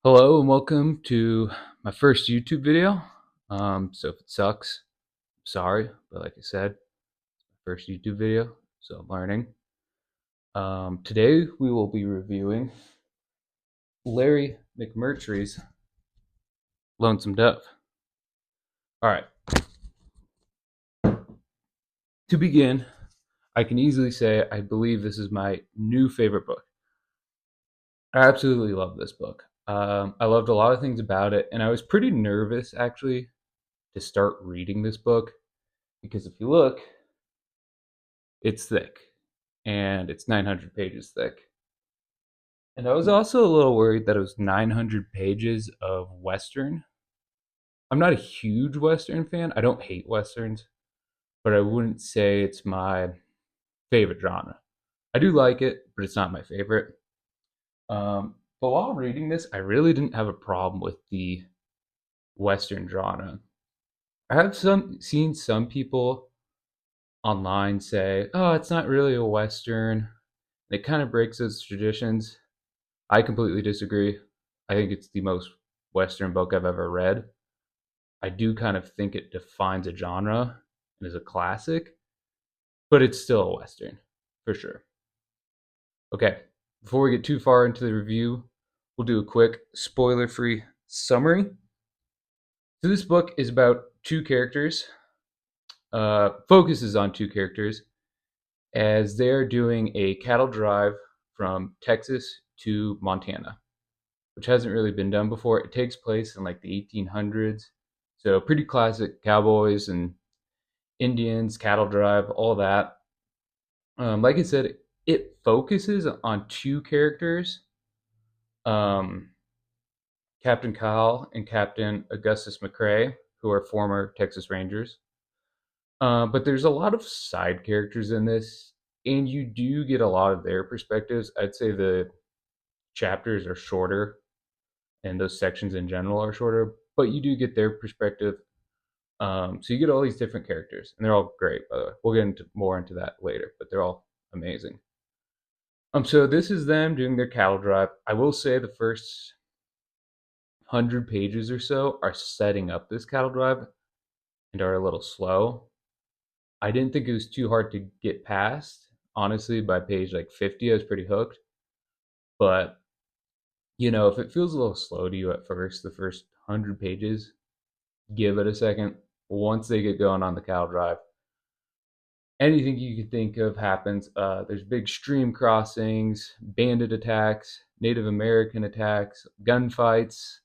Hello and welcome to my first YouTube video. So if it sucks, sorry, but like I said, first YouTube video, so I'm learning. Today we will be reviewing Larry McMurtry's Lonesome Dove. All right, to begin, I can easily say I believe this is my new favorite book. I absolutely love this book. I loved a lot of things about it, and I was pretty nervous actually to start reading this book because if you look, it's thick and it's 900 pages thick. And I was also a little worried that it was 900 pages of Western. I'm not a huge Western fan. I don't hate Westerns, but I wouldn't say it's my favorite genre. I do like it, but it's not my favorite. But while reading this, I really didn't have a problem with the Western genre. I have seen some people online say, "Oh, it's not really a Western. It kind of breaks its traditions." I completely disagree. I think it's the most Western book I've ever read. I do kind of think it defines a genre and is a classic, but it's still a Western, for sure. Okay, before we get too far into the review, we'll do a quick spoiler free summary. So, this book is about two characters, focuses on two characters as they're doing a cattle drive from Texas to Montana, which hasn't really been done before. It takes place in like the 1800s. So pretty classic cowboys and Indians, cattle drive, all that. Like I said, it focuses on two characters, um, Captain Kyle and Captain Augustus McCrae, who are former Texas Rangers. But there's a lot of side characters in this, and you do get a lot of their perspectives. I'd say the chapters are shorter and those sections in general are shorter, but you do get their perspective. So you get all these different characters, and they're all great, by the way. We'll get into more into that later, but they're all amazing. So this is them doing their cattle drive. I will say the first 100 pages or so are setting up this cattle drive and are a little slow. I didn't think it was too hard to get past. Honestly, by page like 50, I was pretty hooked. But if it feels a little slow to you at first, the first 100 pages, give it a second. Once they get going on the cattle drive, anything you could think of happens. There's big stream crossings, bandit attacks, Native American attacks, gunfights,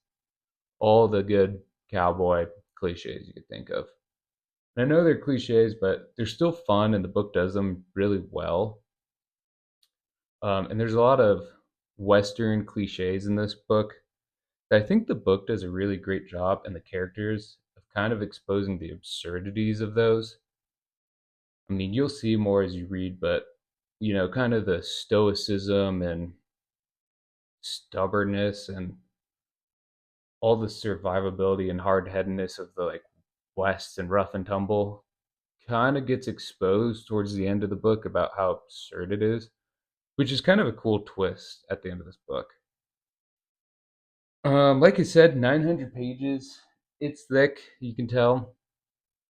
all the good cowboy cliches you could think of. And I know they're cliches, but they're still fun, and the book does them really well. And there's a lot of Western cliches in this book. I think the book does a really great job, and the characters of kind of exposing the absurdities of those. I mean, you'll see more as you read, but kind of the stoicism and stubbornness and all the survivability and hard-headedness of the like West and rough and tumble kind of gets exposed towards the end of the book about how absurd it is, which is kind of a cool twist at the end of this book. Like I said, 900 pages. It's thick, you can tell.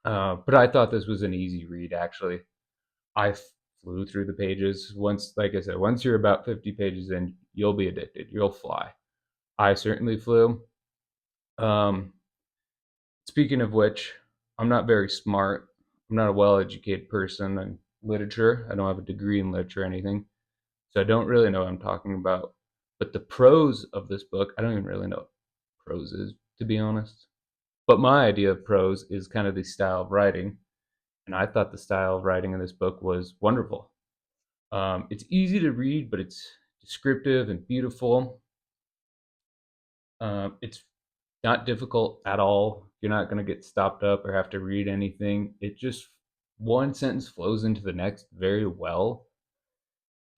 But I thought this was an easy read, actually. I flew through the pages. Once, like I said, once you're about 50 pages in, you'll be addicted. You'll fly. I certainly flew. Um, Speaking of which, I'm not very smart. I'm not a well educated person in literature. I don't have a degree in literature or anything. So I don't really know what I'm talking about. But the prose of this book, I don't even really know what prose is, to be honest. But my idea of prose is kind of the style of writing. And I thought the style of writing in this book was wonderful. It's easy to read, but it's descriptive and beautiful. It's not difficult at all. You're not going to get stopped up or have to read anything. It just one sentence flows into the next very well.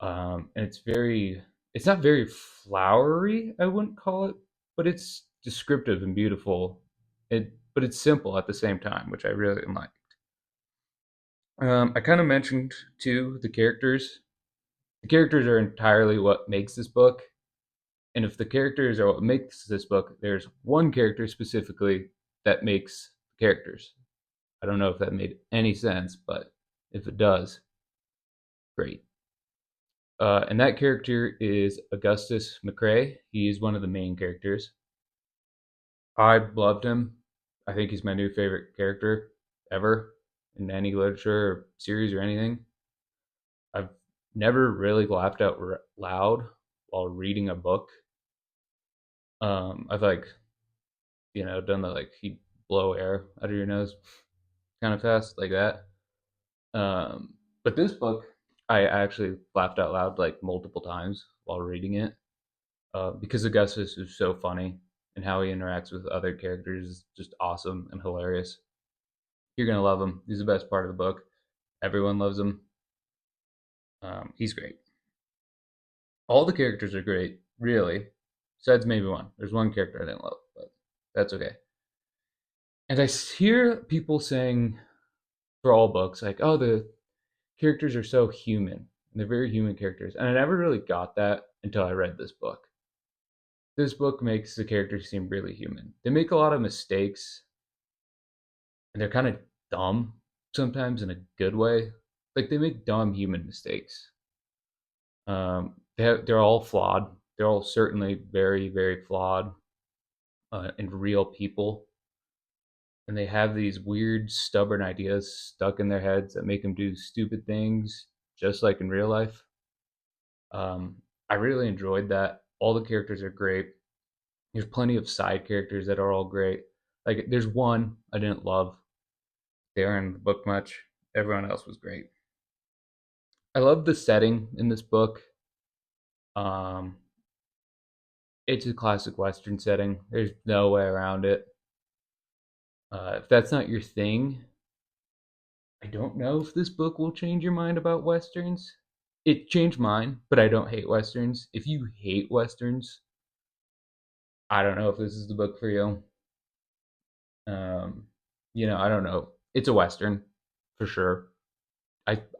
And it's not very flowery, I wouldn't call it, but it's descriptive and beautiful. But it's simple at the same time, which I really like. I kind of mentioned too the characters. The characters are entirely what makes this book. And if the characters are what makes this book, there's one character specifically that makes characters. I don't know if that made any sense, but if it does, great. And that character is Augustus McCrae. He's one of the main characters. I loved him. I think he's my new favorite character ever in any literature or series or anything. I've never really laughed out loud while reading a book. I've like done the like he blow air out of your nose kind of fast like that. But this book, I actually laughed out loud like multiple times while reading it because Augustus is so funny and how he interacts with other characters is just awesome and hilarious. You're gonna love him. He's the best part of the book. Everyone loves him. He's great. All the characters are great, really. Besides maybe one. There's one character I didn't love, but that's okay. And I hear people saying for all books, like, oh, the characters are so human. And they're very human characters. And I never really got that until I read this book. This book makes the characters seem really human. They make a lot of mistakes, and they're kind of dumb sometimes in a good way. Like, they make dumb human mistakes. They're all flawed. They're all certainly very, very flawed and real people. And they have these weird, stubborn ideas stuck in their heads that make them do stupid things, just like in real life. Um, I really enjoyed that. All the characters are great. There's plenty of side characters that are all great. Like there's one I didn't love. They aren't in the book much. Everyone else was great. I love the setting in this book. Um, it's a classic Western setting. There's no way around it. If that's not your thing, I don't know if this book will change your mind about Westerns. It changed mine, but I don't hate Westerns. If you hate Westerns, I don't know if this is the book for you. Um, I don't know. It's a Western for sure.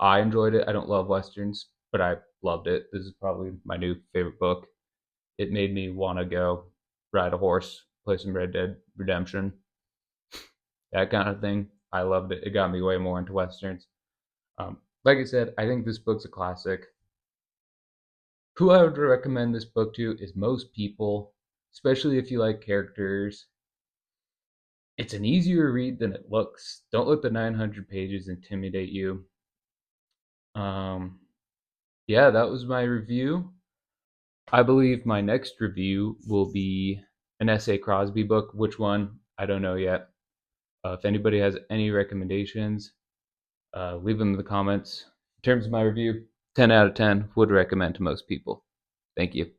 I enjoyed it. I don't love Westerns, but I loved it. This is probably my new favorite book. It made me want to go ride a horse, play some Red Dead Redemption, that kind of thing. I loved it. It got me way more into Westerns. Like I said, I think this book's a classic. Who I would recommend this book to is most people, especially if you like characters. It's an easier read than it looks. Don't let the 900 pages intimidate you. Um, yeah, that was my review. I believe my next review will be an S.A. Crosby book. Which one? I don't know yet. If anybody has any recommendations, leave them in the comments. In terms of my review, 10 out of 10 would recommend to most people. Thank you.